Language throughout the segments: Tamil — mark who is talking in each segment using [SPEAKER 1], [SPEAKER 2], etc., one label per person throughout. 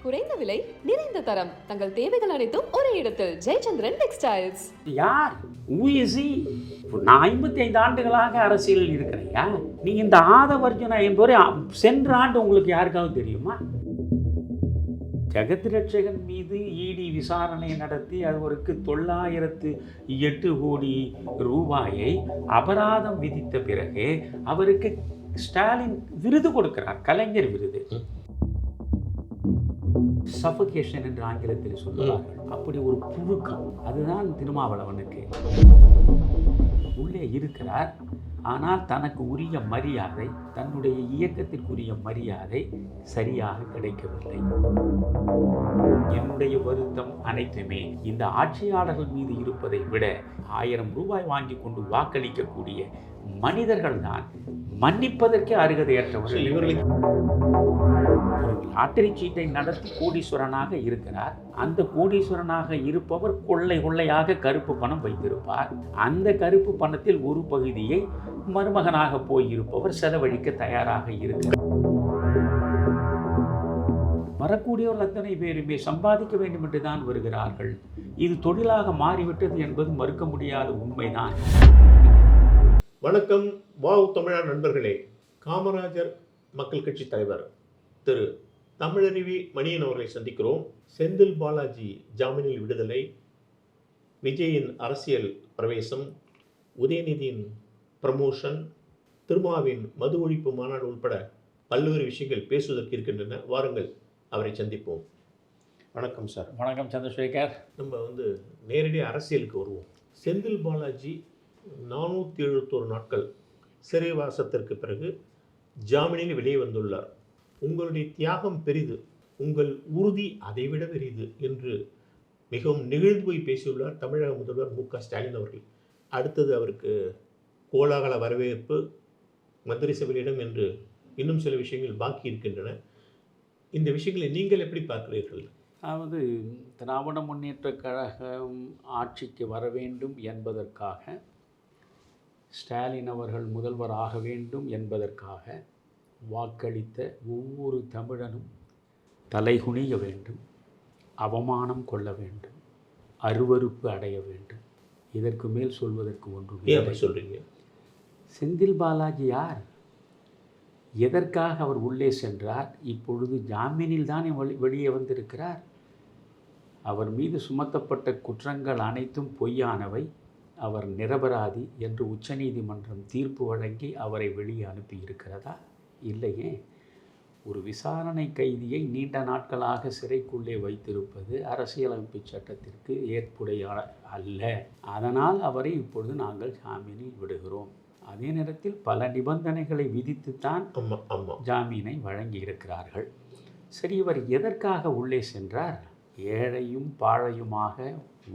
[SPEAKER 1] குறைந்த விலை, நிறைந்த தரம். தங்கள் தேவைகள் அனைத்தும் ஒரே இடத்தில். ஜெயச்சந்திரன் டெக்ஸ்டைல்ஸ்.
[SPEAKER 2] யார் ஊசி? நான் 55 ஆண்டுகளாக அரசியலில் இருக்கிறையா? நீ இந்த ஆதவர்ஜுனா என்பவரை சென்ற ஆண்டு உங்களுக்கு யாருக்காவது தெரியுமா? ஜெகத் ரட்சகன் மீது இடி விசாரணை நடத்தி அவருக்கு 908 கோடி ரூபாயை அபராதம் விதித்த பிறகு அவருக்கு ஸ்டாலின் விருது கொடுக்கிறார், கலைஞர் விருது. சஃபகேஷன் என்று ஆங்கிலத்தில் சொல்லுவார்கள். அப்படி ஒரு புழுக்கம், அதுதான் திருமாவளவனுக்கு. உள்ளே இருக்கிறார், ஆனால் தனக்கு உரிய மரியாதை, தன்னுடைய இயக்கத்திற்குரிய மரியாதை சரியாக கிடைக்கவில்லை. என்னுடைய வருத்தம் அனைத்துமே இந்த ஆட்சியாளர்கள் மீது இருப்பதை விட 1000 ரூபாய் வாங்கி கொண்டு வாக்களிக்கக்கூடிய மனிதர்கள் தான் மன்னிப்பதற்கே அருகதையற்றவர்கள். இவர்களுக்கு ஒரு லாட்டரி சீட்டை நடத்தி கோடீஸ்வரனாக இருக்கிறார். அந்த கோடீஸ்வரனாக இருப்பவர் கொள்ளையாக கருப்பு பணம் வைத்திருப்பார். அந்த கருப்பு பணத்தில் ஒரு பகுதியை மருமகனாக போயிருப்பவர் செலவழிக்க தயாராக இருக்கிறார். வரக்கூடியவர்கள் அத்தனை பேருமே சம்பாதிக்க வேண்டும் என்று தான் வருகிறார்கள். இது தொழிலாக மாறிவிட்டது என்பது மறுக்க முடியாத உண்மைதான்.
[SPEAKER 3] வணக்கம் வாவ் தமிழா நண்பர்களே. காமராஜர் மக்கள் கட்சி தலைவர் திரு தமிழருவி மணியன் அவர்களை சந்திக்கிறோம். செந்தில் பாலாஜி ஜாமீனில் விடுதலை, விஜயின் அரசியல் பிரவேசம், உதயநிதியின் ப்ரமோஷன், திருமாவின் மது ஒழிப்பு மாநாடு உட்பட பல்வேறு விஷயங்கள் பேசுவதற்கு இருக்கின்றன. வாருங்கள் அவரை சந்திப்போம். வணக்கம் சார்.
[SPEAKER 2] வணக்கம் சந்திரசேகர்.
[SPEAKER 3] நம்ம நேரடி அரசியலுக்கு வருவோம். செந்தில் பாலாஜி 471 நாட்கள் சிறைவாசத்திற்கு பிறகு ஜாமீனில் வெளியே வந்துள்ளார். உங்களுடைய தியாகம் பெரிது, உங்கள் உறுதி அதைவிட பெரிது என்று மிகவும் நெகிழ்ந்து போய் பேசியுள்ளார் தமிழக முதல்வர் மு.க. ஸ்டாலின் அவர்கள். அடுத்தது அவருக்கு கோலாகல வரவேற்பு மந்திரி சபையிடம் என்று இன்னும் சில விஷயங்கள் பாக்கி இருக்கின்றன. இந்த விஷயங்களை நீங்கள் எப்படி பார்க்கிறீர்கள்?
[SPEAKER 2] அதாவது திராவிட முன்னேற்ற கழகம் ஆட்சிக்கு வர வேண்டும் என்பதற்காக, ஸ்டாலின் அவர்கள் முதல்வர் ஆக வேண்டும் என்பதற்காக வாக்களித்த ஒவ்வொரு தமிழனும் தலைகுனிய வேண்டும், அவமானம் கொள்ள வேண்டும், அருவருப்பு அடைய வேண்டும். இதற்கு மேல் சொல்வதற்கு ஒன்றும்
[SPEAKER 3] சொல்கிறீங்க.
[SPEAKER 2] செந்தில் பாலாஜி யார்? எதற்காக அவர் உள்ளே சென்றார்? இப்பொழுது ஜாமீனில் தான் வெளியே வந்திருக்கிறார். அவர் மீது சுமத்தப்பட்ட குற்றங்கள் அனைத்தும் பொய்யானவை, அவர் நிரபராதி என்று உச்சநீதிமன்றம் தீர்ப்பு வழங்கி அவரை வெளியே அனுப்பியிருக்கிறதா? இல்லையே. ஒரு விசாரணை கைதியை நீண்ட நாட்களாக சிறைக்குள்ளே வைத்திருப்பது அரசியலமைப்பு சட்டத்திற்கு ஏற்புடைய அல்ல. அதனால் அவரை இப்பொழுது நாங்கள் ஜாமீனில் விடுகிறோம். அதே நேரத்தில் பல நிபந்தனைகளை விதித்துத்தான் ஜாமீனை வழங்கி இருக்கிறார்கள். சரி, இவர் எதற்காக உள்ளே சென்றார்? ஏழையும் பாழையுமாக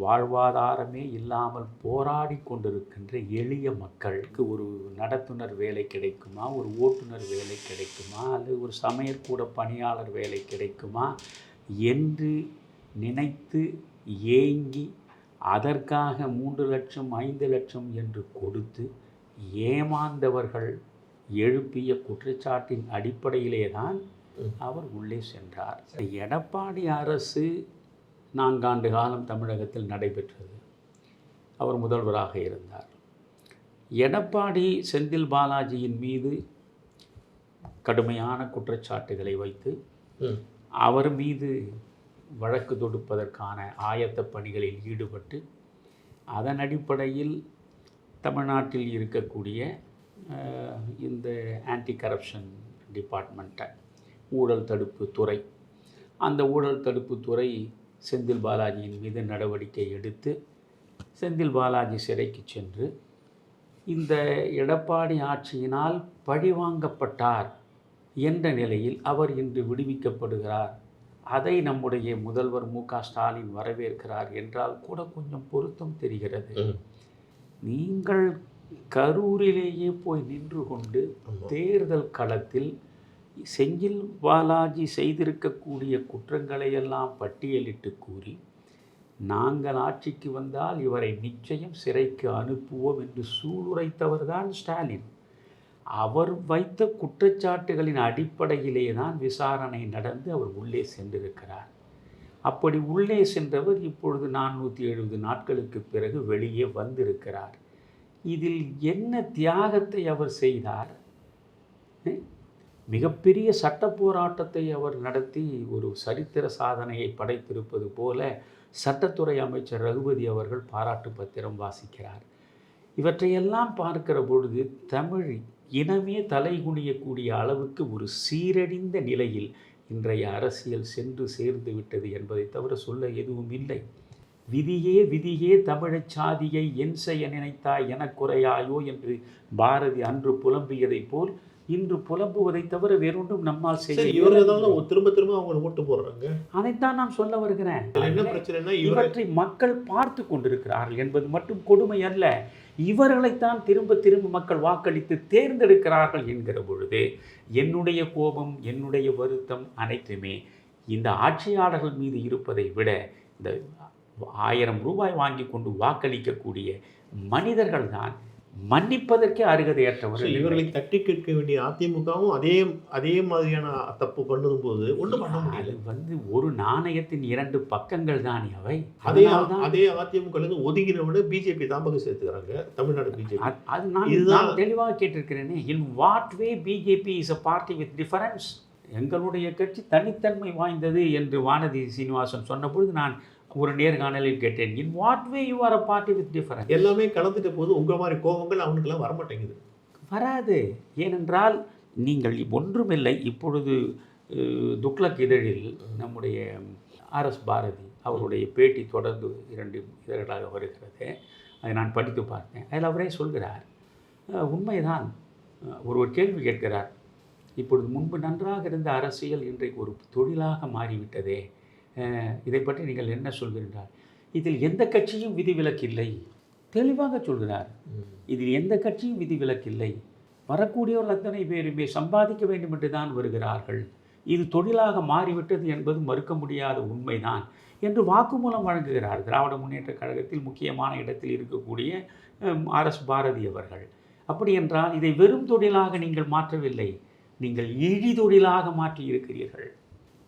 [SPEAKER 2] வாழ்வாதாரமே இல்லாமல் போராடி கொண்டிருக்கின்ற எளிய மக்களுக்கு ஒரு நடத்துனர் வேலை கிடைக்குமா, ஒரு ஓட்டுநர் வேலை கிடைக்குமா, அல்லது ஒரு சமையற்கூட பணியாளர் வேலை கிடைக்குமா என்று நினைத்து ஏங்கி அதற்காக 3 லட்சம் 5 லட்சம் என்று கொடுத்து ஏமாந்தவர்கள் எழுப்பிய குற்றச்சாட்டின் அடிப்படையிலே தான் அவர் உள்ளே சென்றார். எடப்பாடி அரசு 4 ஆண்டு காலம் தமிழகத்தில் நடைபெற்றது. அவர் முதல்வராக இருந்தார். எடப்பாடி செந்தில் பாலாஜியின் மீது கடுமையான குற்றச்சாட்டுகளை வைத்து அவர் மீது வழக்கு தொடுப்பதற்கான ஆயத்த பணிகளில் ஈடுபட்டு, அதன் அடிப்படையில் தமிழ்நாட்டில் இருக்கக்கூடிய இந்த ஆன்டி கரப்ஷன் டிபார்ட்மெண்ட்டை, ஊழல் தடுப்பு துறை, அந்த ஊழல் தடுப்பு துறை செந்தில் பாலாஜியின் மீது நடவடிக்கை எடுத்து செந்தில் பாலாஜி சிறைக்கு சென்று இந்த எடப்பாடி ஆட்சியினால் பழிவாங்கப்பட்டார் என்ற நிலையில் அவர் இன்று விடுவிக்கப்படுகிறார். அதை நம்முடைய முதல்வர் மு.க. ஸ்டாலின் வரவேற்கிறார் என்றால் கூட கொஞ்சம் பொருத்தம் தெரிகிறது. நீங்கள் கரூரிலேயே போய் நின்று கொண்டு தேர்தல் களத்தில் செந்தில் பாலாஜி செய்திருக்கக்கூடிய குற்றங்களை எல்லாம் பட்டியலிட்டு கூறி, நாங்கள் ஆட்சிக்கு வந்தால் இவரை நிச்சயம் சிறைக்கு அனுப்புவோம் என்று சூளுரைத்தவர் தான் ஸ்டாலின். அவர் வைத்த குற்றச்சாட்டுகளின் அடிப்படையிலே தான் விசாரணை நடந்து அவர் உள்ளே சென்றிருக்கிறார். அப்படி உள்ளே சென்றவர் இப்பொழுது 470 நாட்களுக்கு பிறகு வெளியே வந்திருக்கிறார். இதில் என்ன தியாகத்தை அவர் செய்தார்? மிகப்பெரிய சட்ட போராட்டத்தை அவர் நடத்தி ஒரு சரித்திர சாதனையை படைத்திருப்பது போல சட்டத்துறை அமைச்சர் ரகுபதி அவர்கள் பாராட்டு பத்திரம் வாசிக்கிறார். இவற்றையெல்லாம் பார்க்கிற பொழுது தமிழ் இனமே தலைகுனியக்கூடிய அளவுக்கு ஒரு சீரழிந்த நிலையில் இன்றைய அரசியல் சென்று சேர்ந்து விட்டது என்பதை தவிர சொல்ல எதுவும் இல்லை. விதியே விதியே தமிழச் சாதியை என் செய்ய நினைத்தாய் என குறையாயோ என்று பாரதி அன்று புலம்பியதைப் போல் இன்று புலம்புவதை தவிர வேறொன்றும் நம்மால் செய்ய.
[SPEAKER 3] திரும்ப திரும்ப அவங்க ஓட்டு போடுறாங்க.
[SPEAKER 2] அதைத்தான் நான் சொல்ல வருகிறேன்.
[SPEAKER 3] என்ன பிரச்சனைனா
[SPEAKER 2] இவற்றை மக்கள் பார்த்து கொண்டிருக்கிறார்கள் என்பது மட்டும் கொடுமை அல்ல. இவர்களைத்தான் திரும்ப திரும்ப மக்கள் வாக்களித்து தேர்ந்தெடுக்கிறார்கள் என்கிற பொழுது என்னுடைய கோபம், என்னுடைய வருத்தம் அனைத்துமே இந்த ஆட்சியாளர்கள் மீது இருப்பதை விட இந்த 1000 ரூபாய் வாங்கி கொண்டு வாக்களிக்கக்கூடிய மனிதர்கள் தான் மன்னிப்பதற்கே அருகதையற்றவர்கள்.
[SPEAKER 3] இவர்களை தட்டி கேட்க வேண்டிய அதிமுகவும் அதே மாதிரியான தப்பு பண்ணும்போது ஒன்றும் பண்ண முடியாது.
[SPEAKER 2] ஒரு நாணயத்தின் 2 பக்கங்கள் தான் அவை.
[SPEAKER 3] அதே அதிமுக ஒதுங்கினவன பிஜேபி தான் பக்கம் சேர்த்துக்கிறாங்க. தமிழ்நாடு பிஜேபி.
[SPEAKER 2] அது நான் தெளிவாக கேட்டிருக்கிறேனே. In what way BJP is a party with difference? எங்களுடைய கட்சி தனித்தன்மை வாய்ந்தது என்று வானதி சீனிவாசன் சொன்னபொழுது நான் ஒரு நேர்காணலில் கேட்டேன், இன் what way you are a party with difference?
[SPEAKER 3] எல்லாமே கலந்துட்ட போது உங்கள் மாதிரி கோபங்கள் அவனுக்கெல்லாம் வரமாட்டேங்குது.
[SPEAKER 2] வராது. ஏனென்றால் நீங்கள் ஒன்றுமில்லை. இப்பொழுது துக்ளக் இதழில் நம்முடைய RS பாரதி அவருடைய பேட்டி தொடர்ந்து 2 இதழ்களாக வருகிறது. அதை நான் படித்து பார்த்தேன். அதில் அவரே சொல்கிறார், உண்மைதான். ஒரு கேள்வி கேட்கிறார், இப்பொழுது முன்பு நன்றாக இருந்த அரசியல் இன்றைக்கு ஒரு தொழிலாக மாறிவிட்டதே, இதை பற்றி நீங்கள் என்ன சொல்கிறீர்கள்? இதில் எந்த கட்சியும் விதிவிலக்கில்லை. தெளிவாக சொல்கிறார். இதில் எந்த கட்சியும் விதிவிலக்கில்லை. வரக்கூடியவர்கள் அத்தனை பேருமே சம்பாதிக்க வேண்டும் என்று தான் வருகிறார்கள். இது தொழிலாக மாறிவிட்டது என்பது மறுக்க முடியாத உண்மைதான் என்று வாக்குமூலம் வழங்குகிறார். திராவிட முன்னேற்ற கழகத்தில் முக்கியமான இடத்தில் இருக்கக்கூடிய RS பாரதி அவர்கள். அப்படி என்றால் இதை வெறும் தொழிலாக நீங்கள் மாற்றவில்லை, நீங்கள் இழி தொழிலாக மாற்றி இருக்கிறீர்கள்.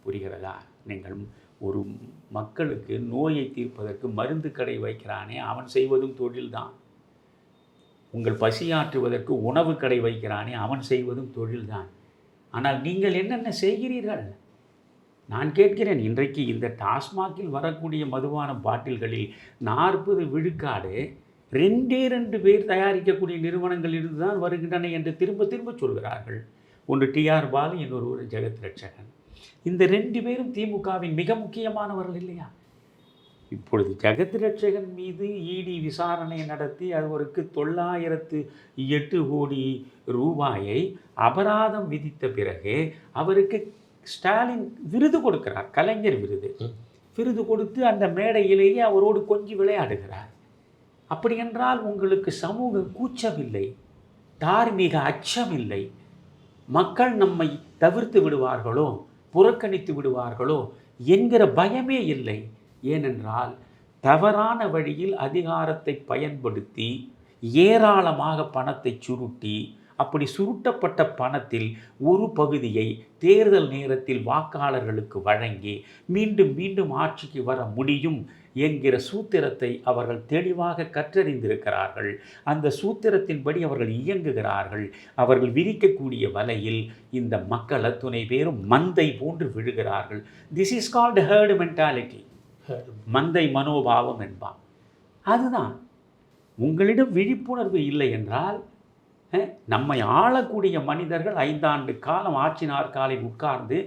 [SPEAKER 2] புரிகிறதா? நீங்கள் ஒரு மக்களுக்கு நோயை தீர்ப்பதற்கு மருந்து கடை வைக்கிறானே, அவன் செய்வதும் தொழில்தான். உங்கள் பசியாற்றுவதற்கு உணவு கடை வைக்கிறானே, அவன் செய்வதும் தொழில்தான். ஆனால் நீங்கள் என்னென்ன செய்கிறீர்கள்? நான் கேட்கிறேன், இன்றைக்கு இந்த டாஸ்மாகில் வரக்கூடிய மதுபான பாட்டில்களில் 40 விழுக்காடு 2 பேர் தயாரிக்கக்கூடிய நிறுவனங்கள் இருந்துதான் வருகின்றன என்று திரும்ப திரும்ப சொல்கிறார்கள். ஒன்று TR பாலு, இன்னொரு ஜெகத் ரட்சகன். இந்த 2 பேரும் திமுகவின் மிக முக்கியமானவர்கள் இல்லையா? இப்பொழுது ஜெகத் ரட்சகன் மீது ED விசாரணை நடத்தி அவருக்கு 908 கோடி ரூபாயை அபராதம் விதித்த பிறகு அவருக்கு ஸ்டாலின் விருது கொடுக்கிறார், கலைஞர் விருது கொடுத்து அந்த மேடையிலேயே அவரோடு கொஞ்சி விளையாடுகிறார். அப்படி என்றால் உங்களுக்கு சமூக கூச்சமில்லை, தார்மீக அச்சமில்லை, மக்கள் நம்மை தவிர்த்து விடுவார்களோ, புறக்கணித்து விடுவார்களோ என்கிற பயமே இல்லை. ஏனென்றால் தவறான வழியில் அதிகாரத்தை பயன்படுத்தி ஏராளமாக பணத்தை சுருட்டி, அப்படி சுருட்டப்பட்ட பணத்தில் ஒரு பகுதியை தேர்தல் நேரத்தில் வாக்காளர்களுக்கு வழங்கி மீண்டும் மீண்டும் ஆட்சிக்கு வர முடியும் என்கிற சூத்திரத்தை அவர்கள் தெளிவாக கற்றறிந்திருக்கிறார்கள். அந்த சூத்திரத்தின்படி அவர்கள் இயங்குகிறார்கள். அவர்கள் விரிக்கக்கூடிய வலையில் இந்த மக்கள் அத்துணை பேரும் மந்தை போன்று விழுகிறார்கள். This is called herd mentality. மந்தை மனோபாவம் என்பான். அதுதான். உங்களிடம் விழிப்புணர்வு இல்லை என்றால், நம்மை ஆளக்கூடிய மனிதர்கள் 5 ஆண்டு காலம் ஆட்சி நாற்காலில் உட்கார்ந்து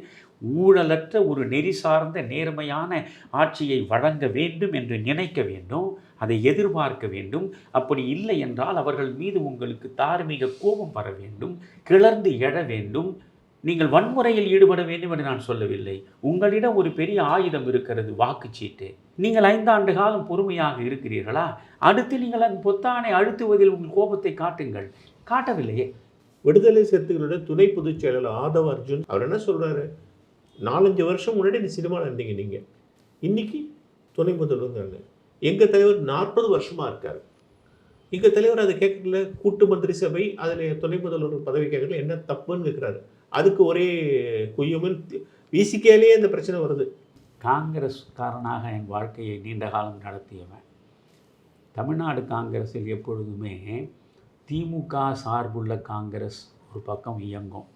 [SPEAKER 2] ஊழலற்ற ஒரு நெறி சார்ந்த நேர்மையான ஆட்சியை வழங்க வேண்டும் என்று நினைக்க வேண்டும், அதை எதிர்பார்க்க வேண்டும். அப்படி இல்லை என்றால் அவர்கள் மீது உங்களுக்கு தார்மீக கோபம் வர வேண்டும், கிளர்ந்து எழ வேண்டும். நீங்கள் வன்முறையில் ஈடுபட வேண்டும் என்று நான் சொல்லவில்லை. உங்களிடம் ஒரு பெரிய ஆயுதம் இருக்கிறது, வாக்குச்சீட்டு. நீங்கள் 5 ஆண்டு காலம் பொறுமையாக இருக்கிறீர்களா? அடுத்து நீங்கள் அந்த பொத்தானை அழுத்துவதில் உங்கள் கோபத்தை காட்டுங்கள். காட்டவில்லையே.
[SPEAKER 3] விடுதலை சிறுத்தைகளுடைய துணை பொதுச் செயலாளர் ஆதவ் அர்ஜுன் அவர் என்ன சொல்கிறாரு, 4-5 வருஷம் முன்னாடி இந்த சினிமாவில் இருந்தீங்க, நீங்கள் இன்னைக்கு துணை முதல்வர். எங்கள் தலைவர் 40 வருஷமாக இருக்கார். இங்கே தலைவர் அதை கேட்கல, கூட்டு மந்திரி சபை அதில் துணை முதல்வர் பதவி கேட்கல, என்ன தப்புன்னு கேட்குறாரு. அதுக்கு ஒரே குய்யுமன் விசிகேலேயே இந்த பிரச்சனை வருது.
[SPEAKER 2] காங்கிரஸ்காரனாக என் வாழ்க்கையை நீண்ட காலம் நடத்தியவன். தமிழ்நாடு காங்கிரஸில் எப்பொழுதுமே திமுக சார்புள்ள காங்கிரஸ் ஒரு பக்கம் இயங்கும்,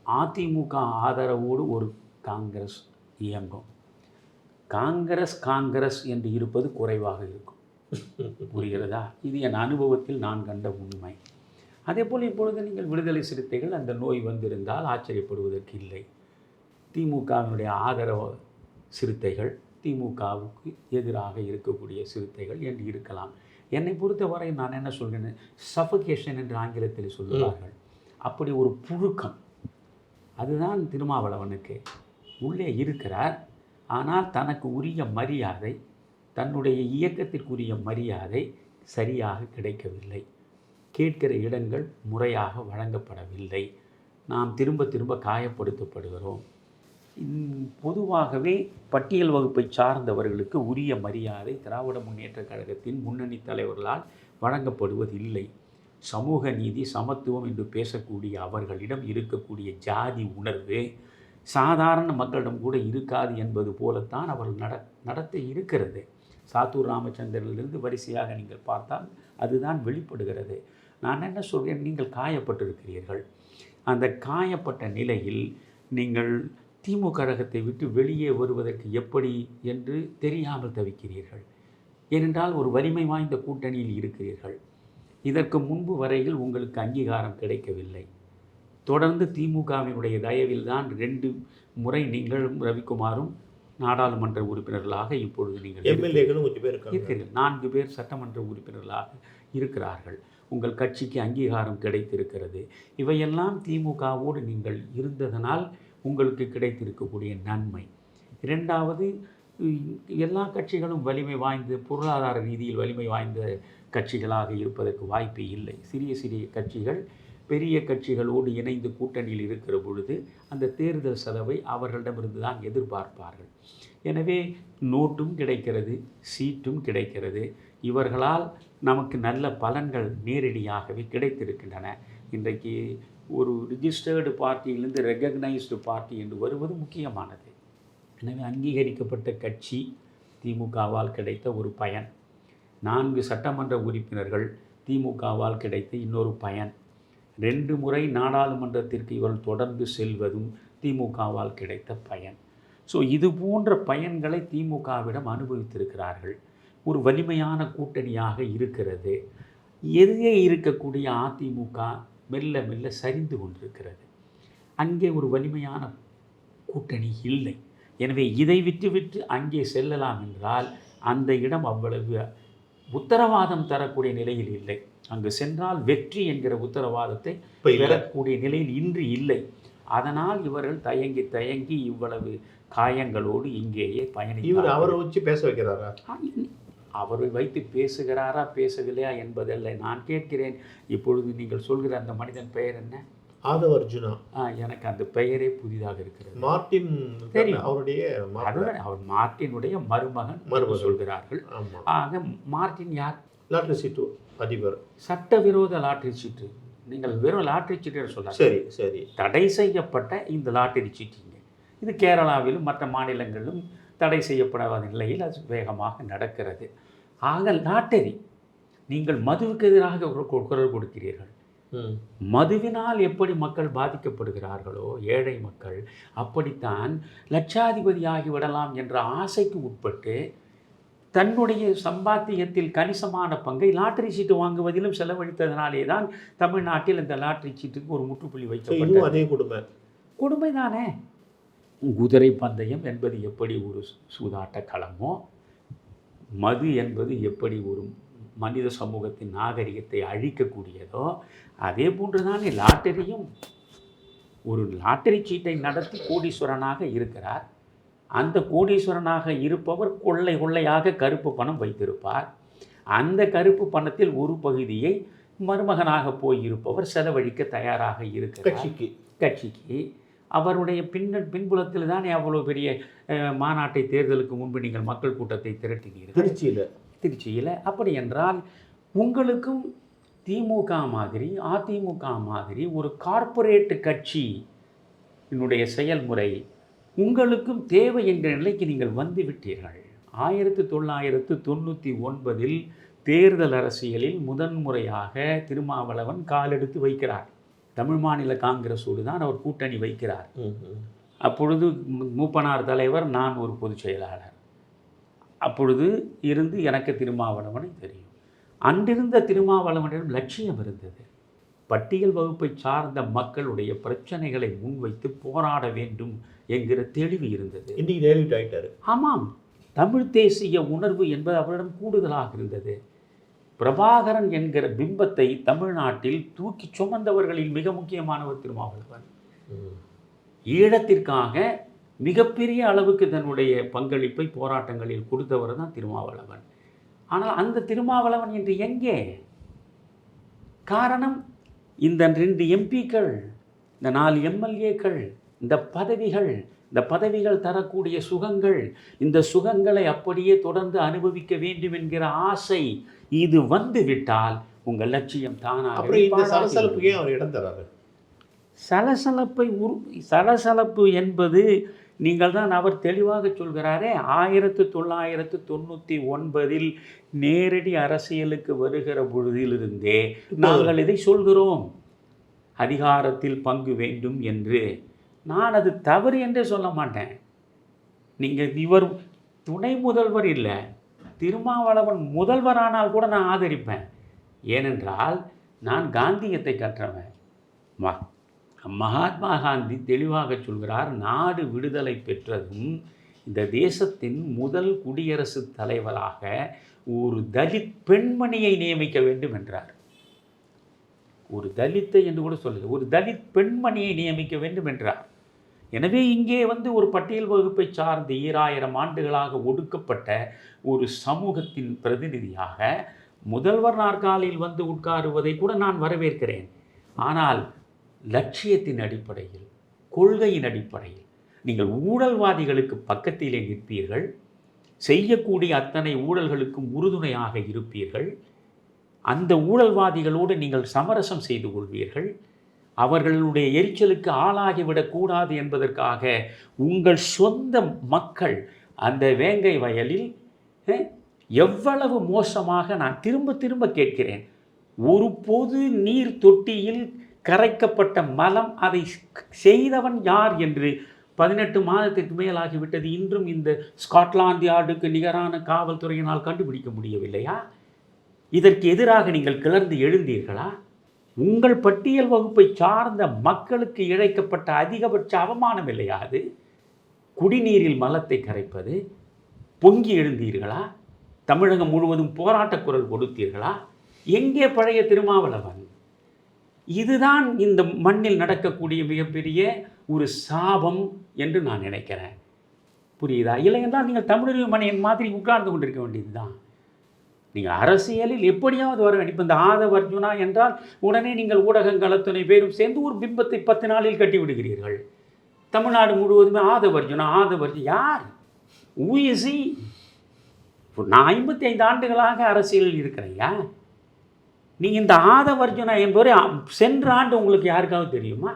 [SPEAKER 2] அதிமுக ஆதரவோடு ஒரு காங்கிரஸ் இயங்கும். காங்கிரஸ் என்று இருப்பது குறைவாக இருக்கும். புரிகிறதா? இது என் அனுபவத்தில் நான் கண்ட உண்மை. அதேபோல் இப்பொழுது நீங்கள் விடுதலை சிறுத்தைகள் அந்த நோய் வந்திருந்தால் ஆச்சரியப்படுவதற்கு இல்லை. திமுகவினுடைய ஆதரவு சிறுத்தைகள், திமுகவுக்கு எதிராக இருக்கக்கூடிய சிறுத்தைகள் என்று இருக்கலாம். என்னை பொறுத்தவரை நான் என்ன சொல்கிறேன், சஃபகேஷன் என்று ஆங்கிலத்தில் சொல்லுவார்கள். அப்படி ஒரு புழுக்கம், அதுதான் திருமாவளவனுக்கு. உள்ளே இருக்கிறார், ஆனால் தனக்கு உரிய மரியாதை, தன்னுடைய இயக்கத்திற்குரிய மரியாதை சரியாக கிடைக்கவில்லை. கேட்கிற இடங்கள் முறையாக வழங்கப்படவில்லை. நாம் திரும்ப திரும்ப காயப்படுத்தப்படுகிறோம். பொதுவாகவே பட்டியல் வகுப்பை சார்ந்தவர்களுக்கு உரிய மரியாதை திராவிட முன்னேற்றக் கழகத்தின் முன்னணி தலைவர்களால் வழங்கப்படுவதில்லை. சமூக நீதி, சமத்துவம் என்று பேசக்கூடிய அவர்களிடம் இருக்கக்கூடிய ஜாதி உணர்வு சாதாரண மக்களிடம் கூட இருக்காது என்பது போலத்தான் அவர்கள் நடத்த இருக்கிறது. சாத்தூர் ராமச்சந்திரனிலிருந்து வரிசையாக நீங்கள் பார்த்தால் அதுதான் வெளிப்படுகிறது. நான் என்ன சொல்கிறேன், நீங்கள் காயப்பட்டிருக்கிறீர்கள். அந்த காயப்பட்ட நிலையில் நீங்கள் திமுக கழகத்தை விட்டு வெளியே வருவதற்கு எப்படி என்று தெரியாமல் தவிக்கிறீர்கள். ஏனென்றால் ஒரு வலிமை வாய்ந்த கூட்டணியில் இருக்கிறீர்கள். இதற்கு முன்பு வரையில் உங்களுக்கு அங்கீகாரம் கிடைக்கவில்லை. தொடர்ந்து திமுகவினுடைய தயவில் தான் 2 முறை நீங்களும் ரவிக்குமாரும் நாடாளுமன்ற உறுப்பினர்களாக இப்பொழுது நீங்கள்
[SPEAKER 3] எம்எல்ஏகளும் கொஞ்சம் பேர்
[SPEAKER 2] இருக்கிறீர்கள். 4 பேர் சட்டமன்ற உறுப்பினர்களாக இருக்கிறார்கள். உங்கள் கட்சிக்கு அங்கீகாரம் கிடைத்திருக்கிறது. இவையெல்லாம் திமுகவோடு நீங்கள் இருந்ததனால் உங்களுக்கு கிடைத்திருக்கக்கூடிய நன்மை. 2வது, எல்லா கட்சிகளும் வலிமை வாய்ந்த, பொருளாதார ரீதியில் வலிமை வாய்ந்த கட்சிகளாக இருப்பதற்கு வாய்ப்பு இல்லை. சிறிய சிறிய கட்சிகள் பெரிய கட்சிகளோடு இணைந்து கூட்டணியில் இருக்கிற பொழுது அந்த தேர்தல் செலவை அவர்களிடமிருந்து தான் எதிர்பார்ப்பார்கள். எனவே நோட்டும் கிடைக்கிறது, சீட்டும் கிடைக்கிறது. இவர்களால் நமக்கு நல்ல பலன்கள் நேரடியாகவே கிடைத்திருக்கின்றன. இன்றைக்கு ஒரு ரிஜிஸ்டர்டு பார்ட்டியிலிருந்து ரெகக்னைஸ்டு பார்ட்டி என்று வருவது முக்கியமானது. எனவே அங்கீகரிக்கப்பட்ட கட்சி திமுகவால் கிடைத்த ஒரு பயன். 4 சட்டமன்ற உறுப்பினர்கள் திமுகவால் கிடைத்த இன்னொரு பயன். 2 முறை நாடாளுமன்றத்திற்கு இவர்கள் தொடர்ந்து செல்வதும் திமுகவால் கிடைத்த பயன். ஸோ இது போன்ற பயன்களை திமுகவிடம் அனுபவித்திருக்கிறார்கள். ஒரு வலிமையான கூட்டணியாக இருக்கிறது. எதிரே இருக்கக்கூடிய அதிமுக மெல்ல மெல்ல சரிந்து கொண்டிருக்கிறது. அங்கே ஒரு வலிமையான கூட்டணி இல்லை. எனவே இதை விட்டுவிட்டு அங்கே செல்லலாம் என்றால் அந்த இடம் அவ்வளவு உத்தரவாதம் தரக்கூடிய நிலையில் இல்லை. அங்கு சென்றால் வெற்றி என்கிற உத்தரவாதத்தை பெறக்கூடிய நிலையில் இன்று இல்லை. அதனால் இவர்கள் தயங்கி இவ்வளவு காயங்களோடு இங்கேயே பயணிக்கிறார்.
[SPEAKER 3] அவரை வச்சு பேச வைக்கிறாரா?
[SPEAKER 2] அவரை வைத்து பேசுகிறாரா பேசவில்லையா என்பதல்ல நான் கேட்கிறேன். இப்பொழுது நீங்கள் சொல்கிற அந்த மனிதன் பெயர் என்ன?
[SPEAKER 3] ஆதவ அர்ஜுனா.
[SPEAKER 2] எனக்கு அந்த பெயரே புதிதாக இருக்கிறது.
[SPEAKER 3] மார்ட்டின் தெரியும். அவருடைய
[SPEAKER 2] அவர் மார்ட்டினுடைய மருமகன் சொல்கிறார்கள். ஆக மார்ட்டின் யார்?
[SPEAKER 3] லாட்டரி சீட்டு அதிபர்.
[SPEAKER 2] சட்டவிரோத லாட்டரி சீட்டு. நீங்கள் வெறும் லாட்டரி சீட்டு சொல்ல
[SPEAKER 3] சரி சரி.
[SPEAKER 2] தடை செய்யப்பட்ட இந்த லாட்டரி சீட்டிங்க இது கேரளாவிலும் மற்ற மாநிலங்களிலும் தடை செய்யப்படாத நிலையில் அது வேகமாக நடக்கிறது. ஆக லாட்டரி, நீங்கள் மதுவுக்கு எதிராக குரல் கொடுக்கிறீர்கள். மதுவினால் எப்படி மக்கள் பாதிக்கப்படுகிறார்களோ ஏழை மக்கள், அப்படித்தான் லட்சாதிபதி ஆகிவிடலாம் என்ற ஆசைக்கு உட்பட்டு தன்னுடைய சம்பாத்தியத்தில் கணிசமான பங்கை லாட்டரி சீட்டு வாங்குவதிலும் செலவழித்ததினாலே தான் தமிழ்நாட்டில் இந்த லாட்டரி சீட்டுக்கு ஒரு முற்றுப்புள்ளி வைக்கப்பட்டது.
[SPEAKER 3] அதே
[SPEAKER 2] கொடுமை தானே. குதிரை பந்தயம் என்பது எப்படி ஒரு சூதாட்ட களமோ, மது என்பது எப்படி ஒரு மனித சமூகத்தின் நாகரிகத்தை அழிக்கக்கூடியதோ, அதே போன்றுதானே லாட்டரியும். ஒரு லாட்டரி சீட்டை நடத்தி கோடீஸ்வரனாக இருக்கிறார். அந்த கோடீஸ்வரனாக இருப்பவர் கொள்ளையாக கருப்பு பணம் வைத்திருப்பார். அந்த கருப்பு பணத்தில் ஒரு பகுதியை மருமகனாக போயிருப்பவர் செலவழிக்க தயாராக இருக்கிறார் கட்சிக்கு. அவருடைய பின்புலத்தில் தானே அவ்வளோ பெரிய மாநாட்டை தேர்தலுக்கு முன்பு நீங்கள் மக்கள் கூட்டத்தை திரட்டினீர்கள் திருச்சியில். அப்படி என்றால் உங்களுக்கும் திமுக மாதிரி அதிமுக மாதிரி ஒரு கார்ப்பரேட் கட்சி என்னுடைய செயல்முறை உங்களுக்கும் தேவை என்ற நிலைக்கு நீங்கள் வந்து விட்டீர்கள். 1999 தேர்தல் அரசியலில் முதன்முறையாக திருமாவளவன் காலெடுத்து வைக்கிறார். தமிழ் மாநில காங்கிரஸோடு தான் அவர் கூட்டணி வைக்கிறார். அப்பொழுது மூப்பனார் தலைவர், நான் ஒரு பொதுச் செயலாளர். அப்பொழுது இருந்து எனக்கு திருமாவளவனை தெரியும். அன்றிருந்த திருமாவளவனிடம் லட்சியம் இருந்தது. பட்டியல் வகுப்பை சார்ந்த மக்களுடைய பிரச்சனைகளை முன்வைத்து போராட வேண்டும் என்கிற தெளிவு இருந்தது.
[SPEAKER 3] இன்னைக்கு டெலிட் ஆகிட்டாரு.
[SPEAKER 2] ஆமாம், தமிழ் தேசிய உணர்வு என்பது அவரிடம் கூடுதலாக இருந்தது. பிரபாகரன் என்கிற பிம்பத்தை தமிழ்நாட்டில் தூக்கி சுமந்தவர்களில் மிக முக்கியமானவர் திருமாவளவன். ஈழத்திற்காக மிகப்பெரிய அளவுக்கு தன்னுடைய பங்களிப்பை போராட்டங்களில் கொடுத்தவர் தான் திருமாவளவன். ஆனால் அந்த திருமாவளவன் இன்று எங்கே? காரணம், இந்த 2 எம்பிக்கள், இந்த 4 எம்எல்ஏக்கள், இந்த பதவிகள் தரக்கூடிய சுகங்கள், இந்த சுகங்களை அப்படியே தொடர்ந்து அனுபவிக்க வேண்டும் என்கிற ஆசை இது வந்து விட்டால் உங்கள் லட்சியம் தானாக.
[SPEAKER 3] இந்த சலசலப்புக்கு ஏன் அவர் இடம் தராரு?
[SPEAKER 2] சலசலப்பு என்பது நீங்கள் தான், அவர் தெளிவாக சொல்கிறாரே, 1999 நேரடி அரசியலுக்கு வருகிற பொழுதிலிருந்தே நாங்கள் இதை சொல்கிறோம், அதிகாரத்தில் பங்கு வேண்டும் என்று. நான் அது தவறு என்றே சொல்ல மாட்டேன். நீங்கள் இவர் துணை முதல்வர் இல்லை, திருமாவளவன் முதல்வரானால் கூட நான் ஆதரிப்பேன். ஏனென்றால் நான் காந்தியத்தை கற்றவன். மகாத்மா காந்தி தெளிவாக சொல்கிறார், நாடு விடுதலை பெற்றதும் இந்த தேசத்தின் முதல் குடியரசுத் தலைவராக ஒரு தலித் பெண்மணியை நியமிக்க வேண்டும் என்றார். ஒரு தலித்தை என்று கூட சொல்லல, ஒரு தலித் பெண்மணியை நியமிக்க வேண்டும் என்றார். எனவே இங்கே ஒரு பட்டியல் வகுப்பை சார்ந்து 2000 ஆண்டுகளாக ஒடுக்கப்பட்ட ஒரு சமூகத்தின் பிரதிநிதியாக முதல்வர் நாற்காலியில் உட்காருவதை கூட நான் வரவேற்கிறேன். ஆனால் லட்சியத்தின் அடிப்படையில், கொள்கையின் அடிப்படையில் நீங்கள் ஊழல்வாதிகளுக்கு பக்கத்திலே நிற்பீர்கள், செய்யக்கூடிய அத்தனை ஊழல்களுக்கும் உறுதுணையாக இருப்பீர்கள், அந்த ஊழல்வாதிகளோடு நீங்கள் சமரசம் செய்து கொள்வீர்கள், அவர்களுடைய எரிச்சலுக்கு ஆளாகிவிடக்கூடாது என்பதற்காக உங்கள் சொந்த மக்கள் அந்த வேங்கை வயலில் எவ்வளவு மோசமாக, நான் திரும்ப திரும்ப கேட்கிறேன், ஒரு பொது நீர் தொட்டியில் கரைக்கப்பட்ட மலம், அதை செய்தவன் யார் என்று 18 மாதத்திற்கு மேலாகிவிட்டது. இன்றும் இந்த ஸ்காட்லாந்து யார்டுக்கு நிகரான காவல்துறையினால் கண்டுபிடிக்க முடியவில்லையா? இதற்கு எதிராக நீங்கள் கிளர்ந்து எழுந்தீர்களா? உங்கள் பட்டியல் வகுப்பை சார்ந்த மக்களுக்கு இழைக்கப்பட்ட அதிகபட்ச அவமானம் இல்லையா அது? குடிநீரில் மலத்தை கரைப்பது. பொங்கி எழுந்தீர்களா? தமிழகம் முழுவதும் போராட்ட குரல் கொடுத்தீர்களா? எங்கே பழைய திருமாவளவன்? இதுதான் இந்த மண்ணில் நடக்கக்கூடிய மிகப்பெரிய ஒரு சாபம் என்று நான் நினைக்கிறேன். புரியுதா? இல்லை என்றால் நீங்கள் தமிழறிவு மணியன் மாதிரி உட்கார்ந்து கொண்டிருக்க வேண்டியது தான். நீங்கள் அரசியலில் எப்படியாவது வர வேண்டும். இப்போ இந்த ஆதவ அர்ஜுனா என்றால் உடனே நீங்கள் ஊடகங்கள் அத்தனை பேரும் சேர்ந்து ஒரு பிம்பத்தை 10 நாளில் கட்டி விடுகிறீர்கள். தமிழ்நாடு முழுவதுமே ஆதவ அர்ஜுனா யார்? ஊசி. நான் 55 ஆண்டுகளாக அரசியலில் இருக்கிறையா? நீங்கள் இந்த ஆதவ அர்ஜுனா என்பவரை சென்ற ஆண்டு உங்களுக்கு யாருக்காவது தெரியுமா?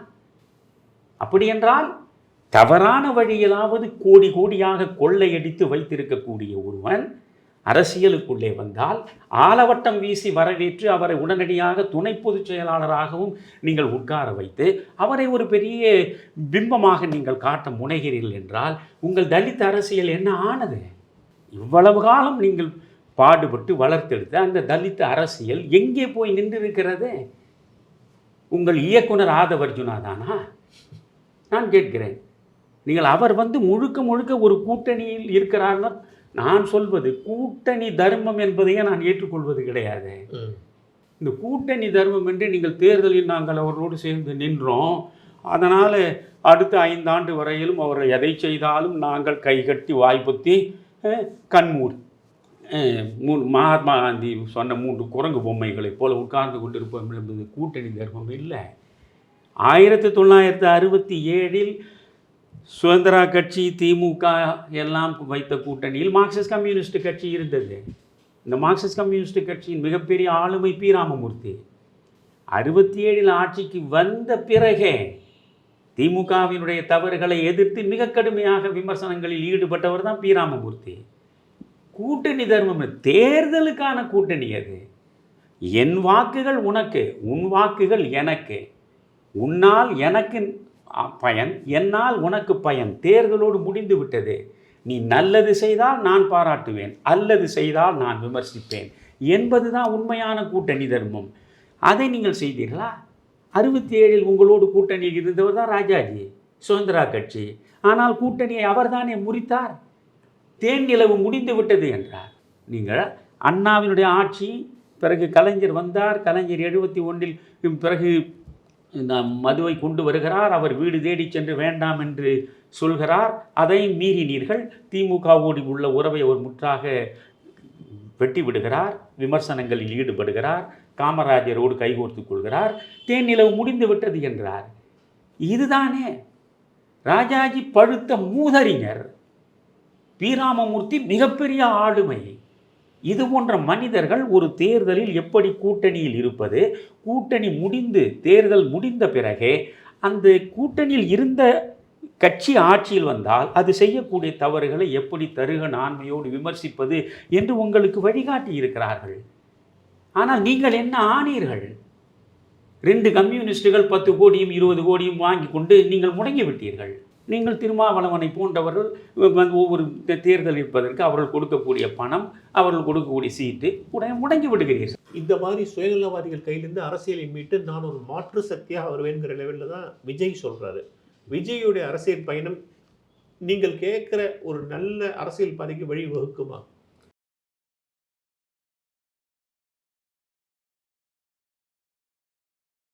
[SPEAKER 2] அப்படி என்றால் தவறான வழியிலாவது கோடி கோடியாக கொள்ளையடித்து வைத்திருக்கக்கூடிய ஒருவன் அரசியலுக்குள்ளே வந்தால் ஆலவட்டம் வீசி வரவேற்று அவரை உடனடியாக துணை பொதுச் செயலாளராகவும் நீங்கள் உட்கார வைத்து அவரை ஒரு பெரிய பிம்பமாக நீங்கள் காட்ட முனைகிறீர்கள் என்றால் உங்கள் தலித் அரசியல் என்ன ஆனது? இவ்வளவு காலம் நீங்கள் பாடுபட்டு வளர்த்தெடுத்த அந்த தலித் அரசியல் எங்கே போய் நின்றிருக்கிறது? உங்கள் இயக்குனர் ஆதவ அர்ஜுனா தானா? நான் கேட்கிறேன். நீங்கள் அவர் முழுக்க முழுக்க ஒரு கூட்டணியில் இருக்கிறார்னா, நான் சொல்வது கூட்டணி தர்மம் என்பதையே நான் ஏற்றுக்கொள்வது கிடையாது. இந்த கூட்டணி தர்மம் என்று நீங்கள் தேர்தலில் நாங்கள் அவர்களோடு சேர்ந்து நின்றோம், அதனால் அடுத்த 5 ஆண்டு வரையிலும் அவர் எதை செய்தாலும் நாங்கள் கைகட்டி வாய்ப்புத்தி கண்மூடி மகாத்மா காந்தி சொன்ன 3 குரங்கு பொம்மைகளைப் போல உட்கார்ந்து கொண்டிருப்போம் என்பது கூட்டணி தர்மம் இல்லை. 1967 சுதந்திரா கட்சி, திமுக எல்லாம் வைத்த கூட்டணியில் மார்க்சிஸ்ட் கம்யூனிஸ்ட் கட்சி இருந்தது. இந்த மார்க்சிஸ்ட் கம்யூனிஸ்ட் கட்சியின் மிகப்பெரிய ஆளுமை பி ராமமூர்த்தி. 67 ஆட்சிக்கு வந்த பிறகே திமுகவினுடைய தவறுகளை எதிர்த்து மிக கடுமையாக விமர்சனங்களில் ஈடுபட்டவர் தான் பி ராமமூர்த்தி. கூட்டணி தர்மம், தேர்தலுக்கான கூட்டணி அது. என் வாக்குகள் உனக்கு, உன் வாக்குகள் எனக்கு, உன்னால் எனக்கு பயன், என்னால் உனக்கு பயன், தேர்தலோடு முடிந்து விட்டது. நீ நல்லது செய்தால் நான் பாராட்டுவேன், அல்லது செய்தால் நான் விமர்சிப்பேன் என்பது தான் உண்மையான கூட்டணி தர்மம். அதை நீங்கள் செய்தீர்களா? 67 உங்களோடு கூட்டணியில் இருந்தவர் தான் ராஜாஜி, சுதந்திரா கட்சி. ஆனால் கூட்டணியை அவர்தானே முறித்தார். தேன் நிலவு முடிந்து விட்டது என்றார். நீங்கள் அண்ணாவினுடைய ஆட்சி, பிறகு கலைஞர் வந்தார். கலைஞர் 71 பிறகு இந்த மதுவை கொண்டு வருகிறார். அவர் வீடு தேடி சென்று வேண்டாம் என்று சொல்கிறார். அதை மீறினீர்கள். திமுகவோடு உள்ள உறவை அவர் முற்றாக வெட்டி விடுகிறார். விமர்சனங்களில் ஈடுபடுகிறார். காமராஜரோடு கைகோர்த்து கொள்கிறார். தேன் நிலவு முடிந்து விட்டது என்றார். இதுதானே ராஜாஜி பழுத்த மூதறிஞர், பி ராமமூர்த்தி மிகப்பெரிய ஆளுமை. இது போன்ற மனிதர்கள் ஒரு தேர்தலில் எப்படி கூட்டணியில் இருப்பது, கூட்டணி முடிந்து தேர்தல் முடிந்த பிறகே அந்த கூட்டணியில் இருந்த கட்சி ஆட்சியில் வந்தால் அது செய்யக்கூடிய தவறுகளை எப்படி தருக ஆண்மையோடு விமர்சிப்பது என்று உங்களுக்கு வழிகாட்டி இருக்கிறார்கள். ஆனால் நீங்கள் என்ன ஆனீர்கள்? 2 கம்யூனிஸ்டுகள் 10 கோடியும் 20 கோடியும் வாங்கி கொண்டு நீங்கள் முடங்கி விட்டீர்கள். நீங்கள் திருமாவளவனை போன்றவர்கள் ஒவ்வொரு தேர்தல் இருப்பதற்கு அவர்கள் கொடுக்கக்கூடிய பணம், அவர்கள் கொடுக்கக்கூடிய சீட்டு உடனே முடங்கி விடுகிறீர்கள்.
[SPEAKER 3] இந்த மாதிரி சுயநலவாதிகள் கையிலிருந்து அரசியலை மீட்டு நான் ஒரு மாற்று சக்தியாக வருவேங்கிற லெவலில் தான் விஜய் சொல்கிறாரு. விஜயுடைய அரசியல் பயணம் நீங்கள் கேட்குற ஒரு நல்ல அரசியல் பாதைக்கு வழி வகுக்குமா?